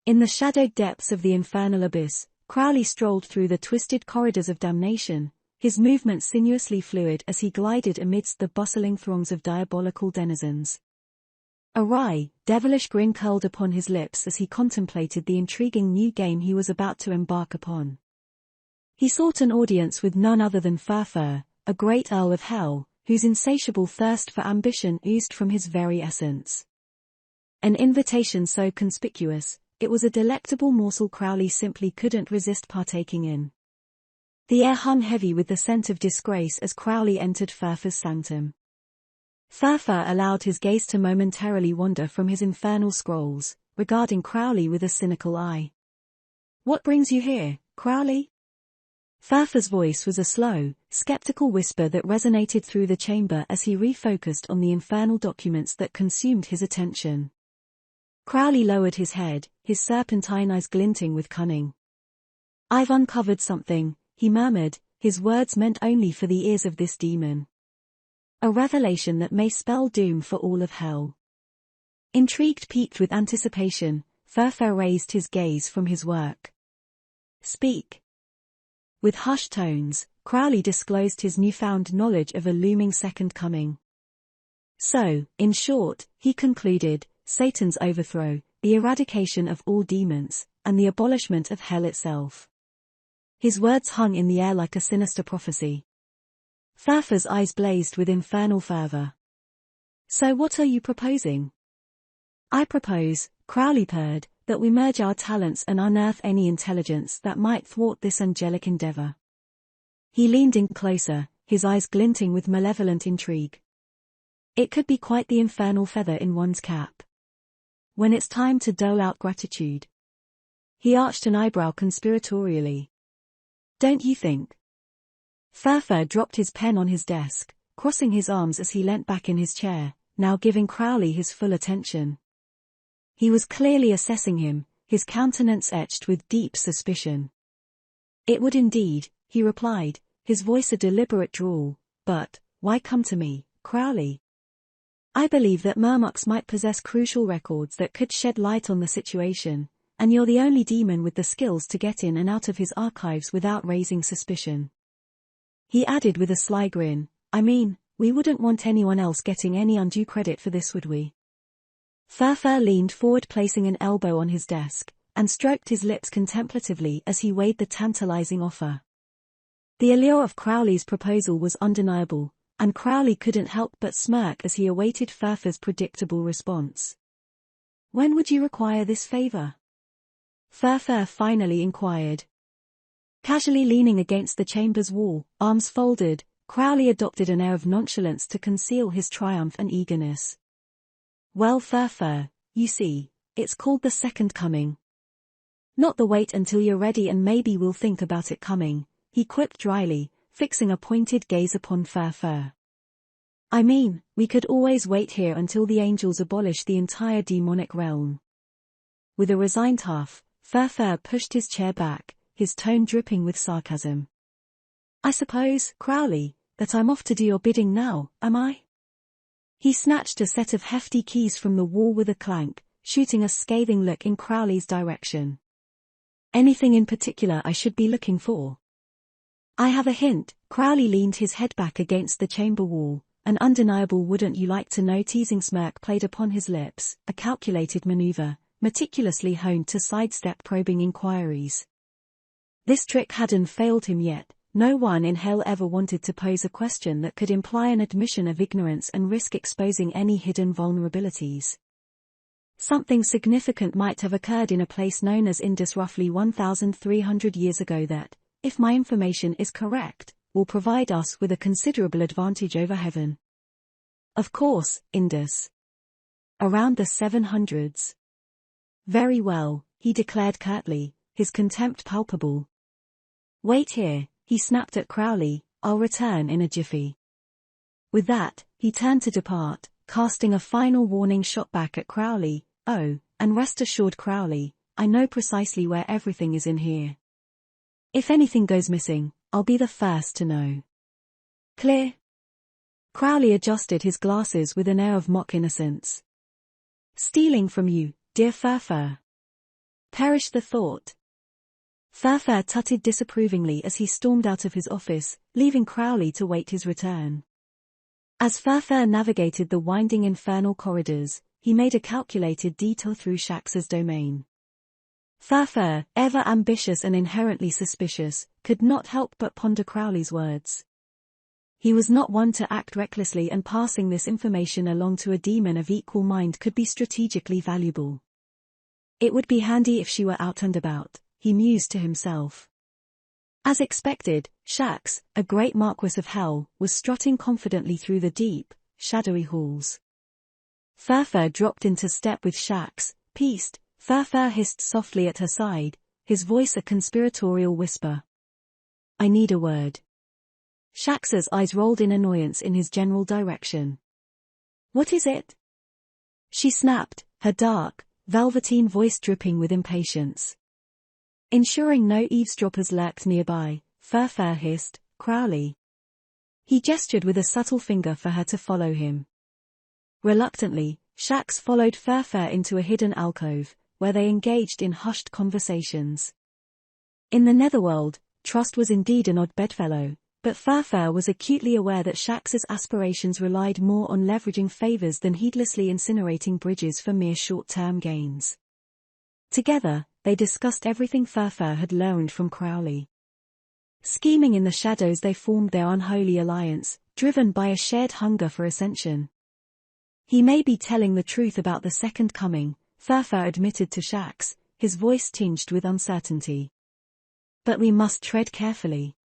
In the shadowed depths of the infernal abyss, Crowley strolled through the twisted corridors of damnation, his movements sinuously fluid as he glided amidst the bustling throngs of diabolical denizens. A wry, devilish grin curled upon his lips as he contemplated the intriguing new game he was about to embark upon. He sought an audience with none other than Furfur, a great Earl of Hell, whose insatiable thirst for ambition oozed from his very essence. An invitation so conspicuous, it was a delectable morsel Crowley simply couldn't resist partaking in. The air hung heavy with the scent of disgrace as Crowley entered Furfur's sanctum. Furfur allowed his gaze to momentarily wander from his infernal scrolls, regarding Crowley with a cynical eye. "What brings you here, Crowley?" Furfur's voice was a slow, skeptical whisper that resonated through the chamber as he refocused on the infernal documents that consumed his attention. Crowley lowered his head, his serpentine eyes glinting with cunning. "I've uncovered something," he murmured, his words meant only for the ears of this demon. "A revelation that may spell doom for all of hell." Intrigued peaked with anticipation, Furfur raised his gaze from his work. "Speak." With hushed tones, Crowley disclosed his newfound knowledge of a looming second coming. "So, in short," he concluded, "Satan's overthrow, the eradication of all demons, and the abolishment of hell itself." His words hung in the air like a sinister prophecy. Furfur's eyes blazed with infernal fervor. "So what are you proposing?" "I propose," Crowley purred, "that we merge our talents and unearth any intelligence that might thwart this angelic endeavor." He leaned in closer, his eyes glinting with malevolent intrigue. "It could be quite the infernal feather in one's cap. When it's time to dole out gratitude." He arched an eyebrow conspiratorially. "Don't you think?" Furfur dropped his pen on his desk, crossing his arms as he leant back in his chair, now giving Crowley his full attention. He was clearly assessing him, his countenance etched with deep suspicion. "It would indeed," he replied, his voice a deliberate drawl, "but, why come to me, Crowley? I believe that Murmucks might possess crucial records that could shed light on the situation, and you're the only demon with the skills to get in and out of his archives without raising suspicion." He added with a sly grin, "I mean, we wouldn't want anyone else getting any undue credit for this, would we?" Furfur leaned forward, placing an elbow on his desk, and stroked his lips contemplatively as he weighed the tantalizing offer. The allure of Crowley's proposal was undeniable, and Crowley couldn't help but smirk as he awaited Furfur's predictable response. "When would you require this favor?" Furfur finally inquired. Casually leaning against the chamber's wall, arms folded, Crowley adopted an air of nonchalance to conceal his triumph and eagerness. "Well, Furfur, you see, it's called the Second Coming. Not the wait until you're ready and maybe we'll think about it coming," he quipped dryly, fixing a pointed gaze upon Furfur. "I mean, we could always wait here until the angels abolish the entire demonic realm." With a resigned huff, Furfur pushed his chair back, his tone dripping with sarcasm. "I suppose, Crowley, that I'm off to do your bidding now, am I?" He snatched a set of hefty keys from the wall with a clank, shooting a scathing look in Crowley's direction. "Anything in particular I should be looking for?" "I have a hint." Crowley leaned his head back against the chamber wall, an undeniable "wouldn't you like to know" teasing smirk played upon his lips, a calculated maneuver, meticulously honed to sidestep probing inquiries. This trick hadn't failed him yet. No one in hell ever wanted to pose a question that could imply an admission of ignorance and risk exposing any hidden vulnerabilities. Something significant might have occurred in a place known as Indus roughly 1,300 years ago that, if my information is correct, will provide us with a considerable advantage over heaven. Of course, Indus. Around the 700s. "Very well," he declared curtly, his contempt palpable. "Wait here," he snapped at Crowley, "I'll return in a jiffy." With that, he turned to depart, casting a final warning shot back at Crowley. "Oh, and rest assured, Crowley, I know precisely where everything is in here. If anything goes missing, I'll be the first to know. Clear?" Crowley adjusted his glasses with an air of mock innocence. "Stealing from you, dear Furfur." Perish the thwart. Furfur tutted disapprovingly as he stormed out of his office, leaving Crowley to wait his return. As Furfur navigated the winding infernal corridors, he made a calculated detour through Shax's domain. Furfur, ever ambitious and inherently suspicious, could not help but ponder Crowley's words. He was not one to act recklessly, and passing this information along to a demon of equal mind could be strategically valuable. It would be handy if she were out and about, he mused to himself. As expected, Shax, a great marquis of hell, was strutting confidently through the deep, shadowy halls. Furfur dropped into step with Shax. Peaced, Furfur hissed softly at her side, his voice a conspiratorial whisper. I need a word. Shax's eyes rolled in annoyance in his general direction. What is it? She snapped, her dark, velveteen voice dripping with impatience. Ensuring no eavesdroppers lurked nearby, Furfur hissed, Crowley. He gestured with a subtle finger for her to follow him. Reluctantly, Shax followed Furfur into a hidden alcove, where they engaged in hushed conversations. In the netherworld, trust was indeed an odd bedfellow, but Furfur was acutely aware that Shax's aspirations relied more on leveraging favors than heedlessly incinerating bridges for mere short-term gains. Together, they discussed everything Furfur had learned from Crowley. Scheming in the shadows, they formed their unholy alliance, driven by a shared hunger for ascension. He may be telling the truth about the second coming, Furfur admitted to Shax, his voice tinged with uncertainty. But we must tread carefully.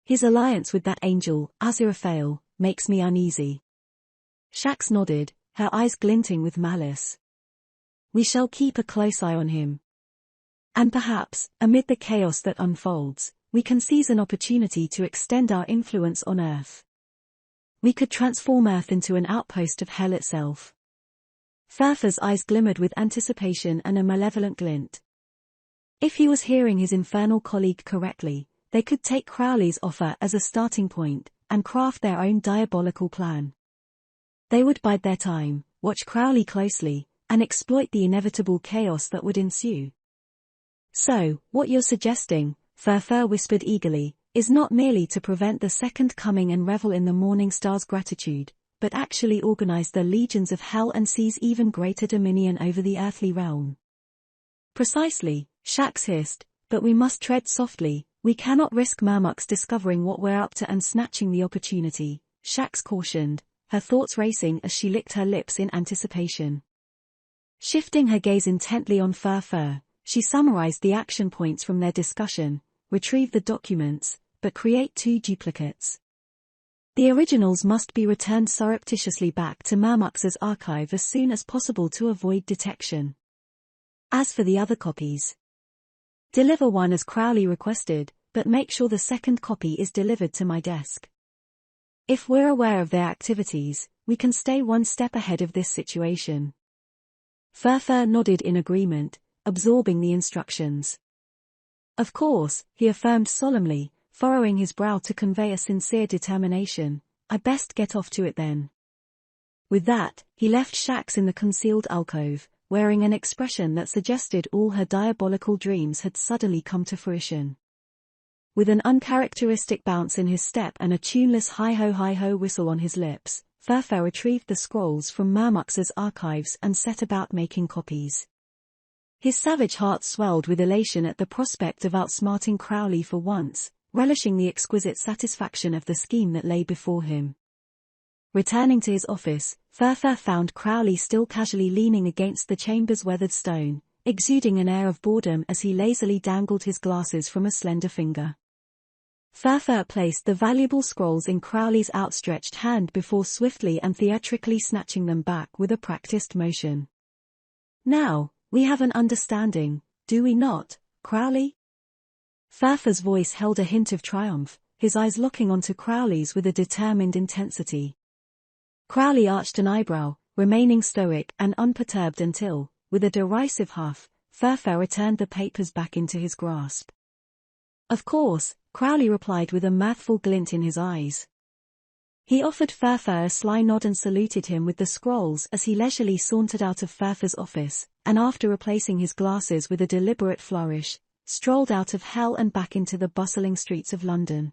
His alliance with that angel, Aziraphale, makes me uneasy. Shax nodded, her eyes glinting with malice. We shall keep a close eye on him. And perhaps, amid the chaos that unfolds, we can seize an opportunity to extend our influence on Earth. We could transform Earth into an outpost of hell itself. Furfur's eyes glimmered with anticipation and a malevolent glint. If he was hearing his infernal colleague correctly, they could take Crowley's offer as a starting point, and craft their own diabolical plan. They would bide their time, watch Crowley closely, and exploit the inevitable chaos that would ensue. So, what you're suggesting, Furfur whispered eagerly, is not merely to prevent the second coming and revel in the morning star's gratitude, but actually organize the legions of hell and seize even greater dominion over the earthly realm. Precisely, Shax hissed, but we must tread softly. We cannot risk Murmuks discovering what we're up to and snatching the opportunity, Shax cautioned, her thoughts racing as she licked her lips in anticipation. Shifting her gaze intently on Furfur, she summarized the action points from their discussion, retrieve the documents, but create 2 duplicates. The originals must be returned surreptitiously back to Murmuks' archive as soon as possible to avoid detection. As for the other copies, deliver one as Crowley requested, but make sure the second copy is delivered to my desk. If we're aware of their activities, we can stay one step ahead of this situation. Furfur nodded in agreement, absorbing the instructions. Of course, he affirmed solemnly, furrowing his brow to convey a sincere determination, I best get off to it then. With that, he left Shax in the concealed alcove, wearing an expression that suggested all her diabolical dreams had suddenly come to fruition. With an uncharacteristic bounce in his step and a tuneless hi-ho whistle on his lips, Furfur retrieved the scrolls from Murmuks' archives and set about making copies. His savage heart swelled with elation at the prospect of outsmarting Crowley for once, relishing the exquisite satisfaction of the scheme that lay before him. Returning to his office, Furfur found Crowley still casually leaning against the chamber's weathered stone, exuding an air of boredom as he lazily dangled his glasses from a slender finger. Furfur placed the valuable scrolls in Crowley's outstretched hand before swiftly and theatrically snatching them back with a practiced motion. Now, we have an understanding, do we not, Crowley? Furfur's voice held a hint of triumph, his eyes locking onto Crowley's with a determined intensity. Crowley arched an eyebrow, remaining stoic and unperturbed until, with a derisive huff, Furfur returned the papers back into his grasp. Of course, Crowley replied with a mirthful glint in his eyes. He offered Furfur a sly nod and saluted him with the scrolls as he leisurely sauntered out of Furfur's office, and after replacing his glasses with a deliberate flourish, strolled out of hell and back into the bustling streets of London.